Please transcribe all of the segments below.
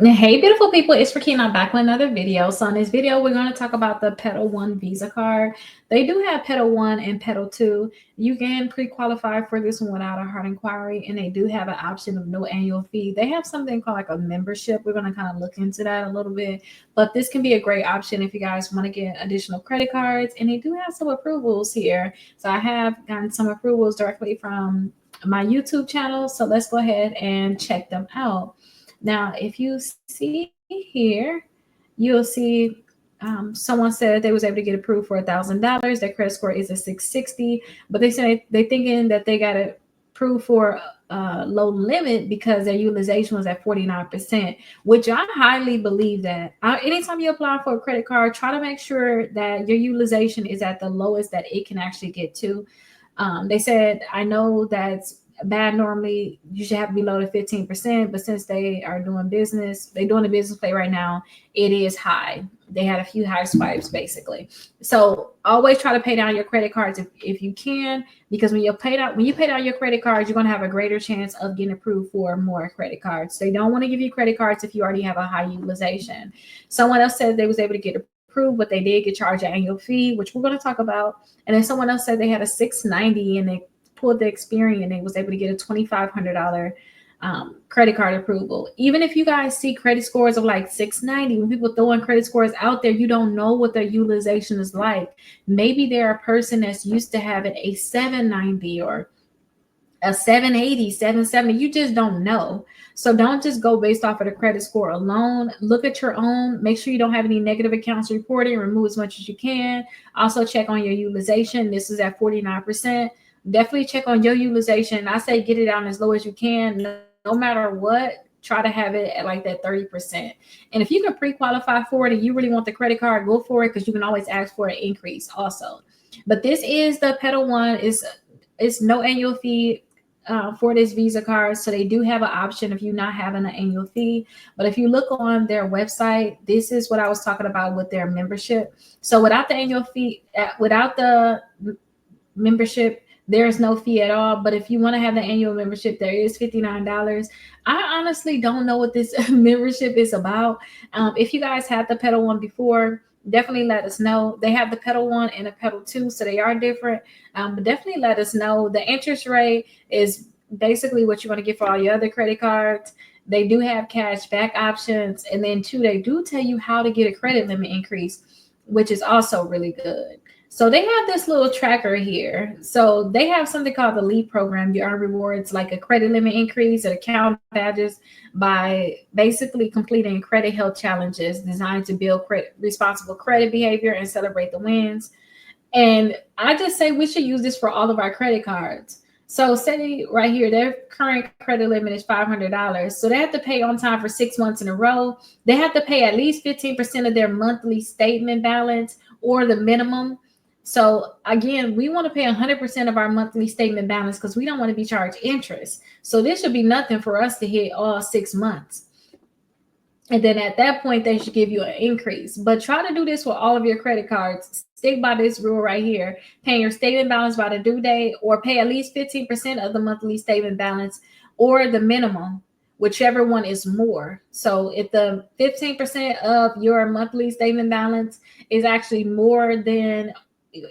Hey, beautiful people, it's Rickita. I'm back with another video. So in this video, we're going to talk about the Petal 1 Visa card. They do have Petal 1 and Petal 2. You can pre-qualify for this one without a hard inquiry, and they do have an option of no annual fee. They have something called like a membership. We're going to kind of look into that a little bit, but this can be a great option if you guys want to get additional credit cards, and they do have some approvals here. So I have gotten some approvals directly from my YouTube channel. So let's go ahead and check them out. Now, if you see here, you'll see someone said they was able to get approved for $1,000. Their credit score is a 660, but they said they thinking that they got it approved for low limit because their utilization was at 49%, which I highly believe that. Anytime you apply for a credit card, try to make sure that your utilization is at the lowest that it can actually get to. They said, I know that's bad. Normally you should have to be low to 15%, but since they are doing business, they're doing a business play right now, it is high. They had a few high swipes basically. So always try to pay down your credit cards if you can, because when you pay down your credit cards, you're going to have a greater chance of getting approved for more credit cards. They don't want to give you credit cards if you already have a high utilization. Someone else said they was able to get approved, but they did get charged an annual fee, which we're going to talk about. And then someone else said they had a 690 and they pulled the Experian and was able to get a $2,500 credit card approval. Even if you guys see credit scores of like 690, when people throw in credit scores out there, you don't know what their utilization is like. Maybe they're a person that's used to having a 790 or a 780, 770. You just don't know. So don't just go based off of the credit score alone. Look at your own. Make sure you don't have any negative accounts reported. Remove as much as you can. Also check on your utilization. This is at 49%. Definitely check on your utilization. I say get it down as low as you can. No matter what, try to have it at like that 30%. And if you can pre-qualify for it and you really want the credit card, go for it, because you can always ask for an increase also. But this is the Petal 1. It's no annual fee for this Visa card. So they do have an option of you not having an annual fee. But if you look on their website, this is what I was talking about with their membership. So without the annual fee, without the membership, there is no fee at all. But if you want to have the annual membership, there is $59. I honestly don't know what this membership is about. If you guys had the Petal 1 before, definitely let us know. They have the Petal 1 and the Petal 2, so they are different. But definitely let us know. The interest rate is basically what you want to get for all your other credit cards. They do have cash back options. And then two, they do tell you how to get a credit limit increase, which is also really good. So they have this little tracker here. So they have something called the LEAP program. You earn rewards like a credit limit increase and account badges by basically completing credit health challenges designed to build responsible credit behavior and celebrate the wins. And I just say we should use this for all of our credit cards. So say right here, their current credit limit is $500. So they have to pay on time for 6 months in a row. They have to pay at least 15% of their monthly statement balance or the minimum. So again, we want to pay 100% of our monthly statement balance because we don't want to be charged interest. So this should be nothing for us to hit all 6 months. And then at that point, they should give you an increase. But try to do this with all of your credit cards. Stick by this rule right here. Paying your statement balance by the due date, or pay at least 15% of the monthly statement balance or the minimum, whichever one is more. So if the 15% of your monthly statement balance is actually more than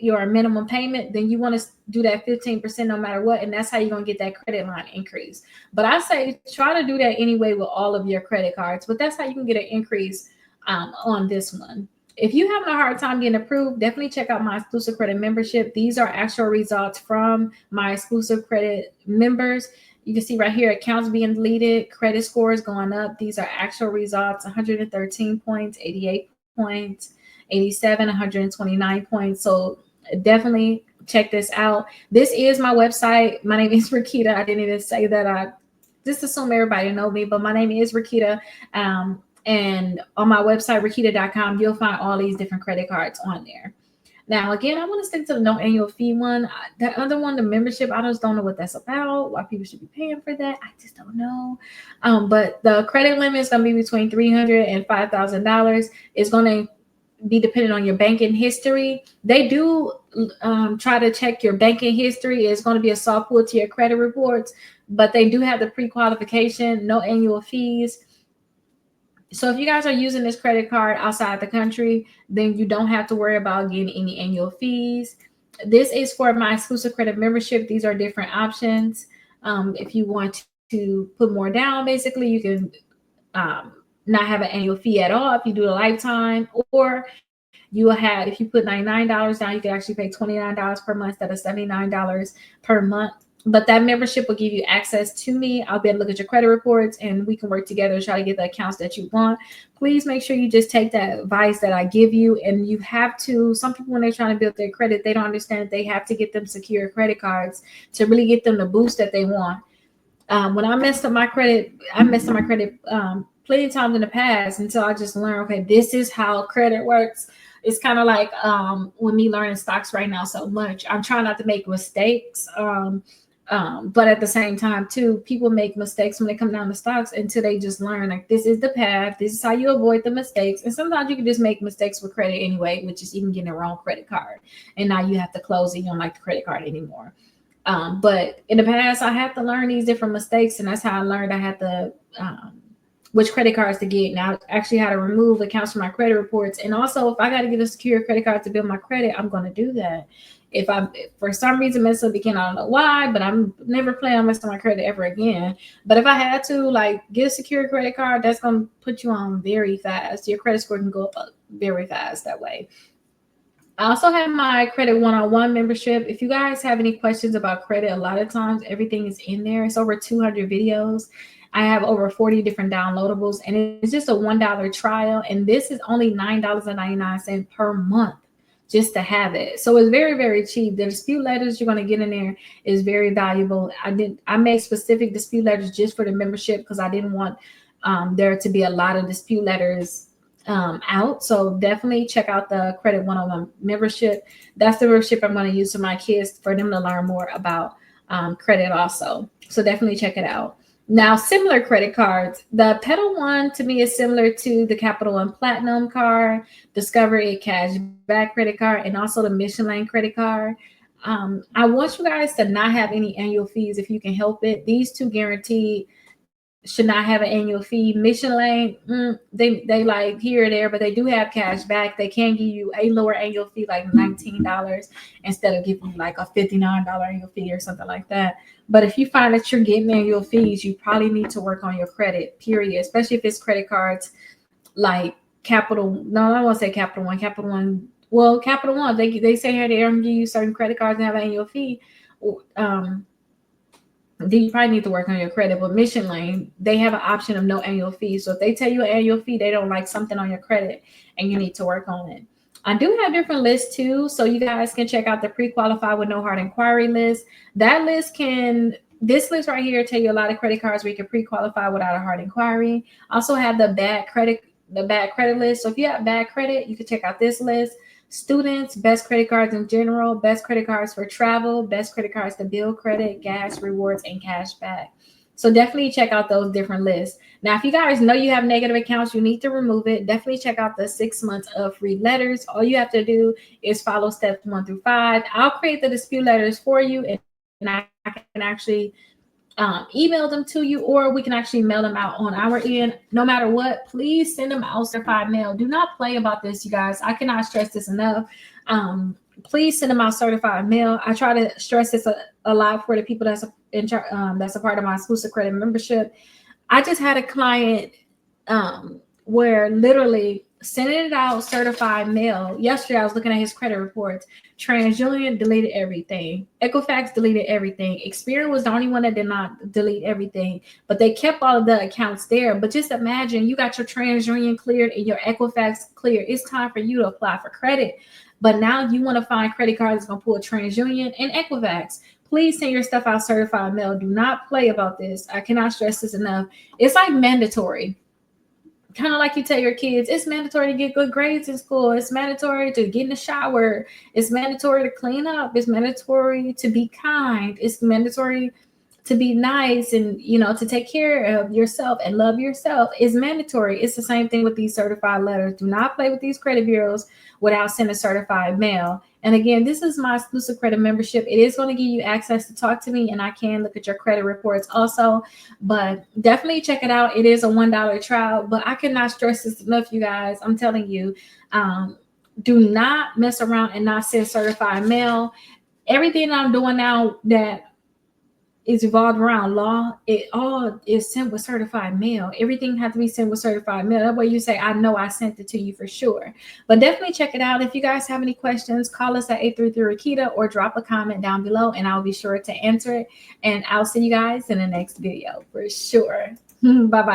your minimum payment, then you want to do that 15% no matter what, and that's how you're going to get that credit line increase. But I say try to do that anyway with all of your credit cards, but that's how you can get an increase on this one. If you having a hard time getting approved, definitely check out my exclusive credit membership. These are actual results from my exclusive credit members. You can see right here, accounts being deleted, credit scores going up. These are actual results: 113 points, 88 points, 87, 129 points. So definitely check this out. This is my website. My name is Rickita. I didn't even say that. I just assume everybody know me, but my name is Rickita. And on my website, rickita.com, you'll find all these different credit cards on there. Now, again, I want to stick to the no annual fee one. The other one, the membership, I just don't know what that's about, why people should be paying for that. I just don't know. But the credit limit is going to be between $300 and $5,000. It's going to be dependent on your banking history. They do try to check your banking history. It's going to be a soft pull to your credit reports, but they do have the pre-qualification, no annual fees. So if you guys are using this credit card outside the country, then you don't have to worry about getting any annual fees. This is for my exclusive credit membership. These are different options. If you want to put more down, basically, you can um, not have an annual fee at all if you do a lifetime, or you will have, if you put $99 down, you can actually pay $29 per month instead of $79 per month. But that membership will give you access to me. I'll be able to look at your credit reports and we can work together to try to get the accounts that you want. Please make sure you just take that advice that I give you. And you have to, some people, when they're trying to build their credit, they don't understand that they have to get them secure credit cards to really get them the boost that they want. When I messed up my credit, I messed up my credit plenty of times in the past until I just learned, okay, this is how credit works. It's kind of like with me learning stocks right now so much. I'm trying not to make mistakes. But at the same time, too, people make mistakes when they come down to stocks until they just learn, like, this is the path. This is how you avoid the mistakes. And sometimes you can just make mistakes with credit anyway, which is even getting the wrong credit card. And now you have to close it. You don't like the credit card anymore. But in the past, I had to learn these different mistakes, and that's how I learned I had to which credit cards to get. Now, actually, how to remove accounts from my credit reports, and also if I got to get a secure credit card to build my credit, I'm going to do that. If I, for some reason, mess up again, I don't know why, but I'm never planning on messing my credit ever again. But if I had to, like, get a secure credit card, that's going to put you on very fast. Your credit score can go up very fast that way. I also have my credit one-on-one membership. If you guys have any questions about credit, a lot of times everything is in there. It's over 200 videos. I have over 40 different downloadables, and it's just a $1 trial. And this is only $9.99 per month just to have it. So it's very, very cheap. The dispute letters you're going to get in there is very valuable. I made specific dispute letters just for the membership because I didn't want there to be a lot of dispute letters out. So definitely check out the Credit 101 membership. That's the membership I'm going to use for my kids for them to learn more about credit also. So definitely check it out. Now, similar credit cards. The Petal one to me is similar to the Capital One Platinum card, Discovery Cashback credit card, and also the Michelin credit card. I want you guys to not have any annual fees if you can help it. These two guaranteed should not have an annual fee. Michelin, they like here or there, but they do have cash back. They can give you a lower annual fee, like $19, instead of giving you like a $59 annual fee or something like that. But if you find that you're getting annual fees, you probably need to work on your credit, period. Especially if it's credit cards like Capital. No, I don't want to say Capital One. Capital One. Well, Capital One, they say here they don't give you certain credit cards and have an annual fee. Then you probably need to work on your credit. But Michelin, they have an option of no annual fee. So if they tell you an annual fee, they don't like something on your credit and you need to work on it. I do have different lists too. So you guys can check out the pre-qualified with no hard inquiry list. That list this list right here tell you a lot of credit cards where you can pre-qualify without a hard inquiry. Also have the bad credit list. So if you have bad credit, you can check out this list. Students, best credit cards in general, best credit cards for travel, best credit cards to build credit, gas, rewards, and cash back. So definitely check out those different lists. Now, if you guys know you have negative accounts, you need to remove it. Definitely check out the 6 months of free letters. All you have to do is follow steps 1 through 5. I'll create the dispute letters for you, and I can actually email them to you, or we can actually mail them out on our end. No matter what, please send them out certified mail. Do not play about this, you guys. I cannot stress this enough. Please send them out certified mail. I try to stress this a lot for the people that's a part of my exclusive credit membership. I just had a client where literally sending it out certified mail. Yesterday, I was looking at his credit reports. TransUnion deleted everything. Equifax deleted everything. Experian was the only one that did not delete everything, but they kept all of the accounts there. But just imagine you got your TransUnion cleared and your Equifax cleared. It's time for you to apply for credit. But now you want to find credit cards that's going to pull TransUnion and Equifax. Please send your stuff out certified mail. Do not play about this. I cannot stress this enough. It's like mandatory. Kind of like you tell your kids, it's mandatory to get good grades in school. It's mandatory to get in the shower. It's mandatory to clean up. It's mandatory to be kind. It's mandatory to be nice and, you know, to take care of yourself and love yourself is mandatory. It's the same thing with these certified letters. Do not play with these credit bureaus without sending certified mail. And again, this is my exclusive credit membership. It is going to give you access to talk to me, and I can look at your credit reports also. But definitely check it out. It is a $1 trial, but I cannot stress this enough, you guys. I'm telling you, do not mess around and not send certified mail. Everything I'm doing now that is evolved around law, it all is sent with certified mail. Everything has to be sent with certified mail. That way you say, I know I sent it to you for sure. But definitely check it out. If you guys have any questions, call us at 833-RICKITA or drop a comment down below and I'll be sure to answer it. And I'll see you guys in the next video for sure. Bye-bye.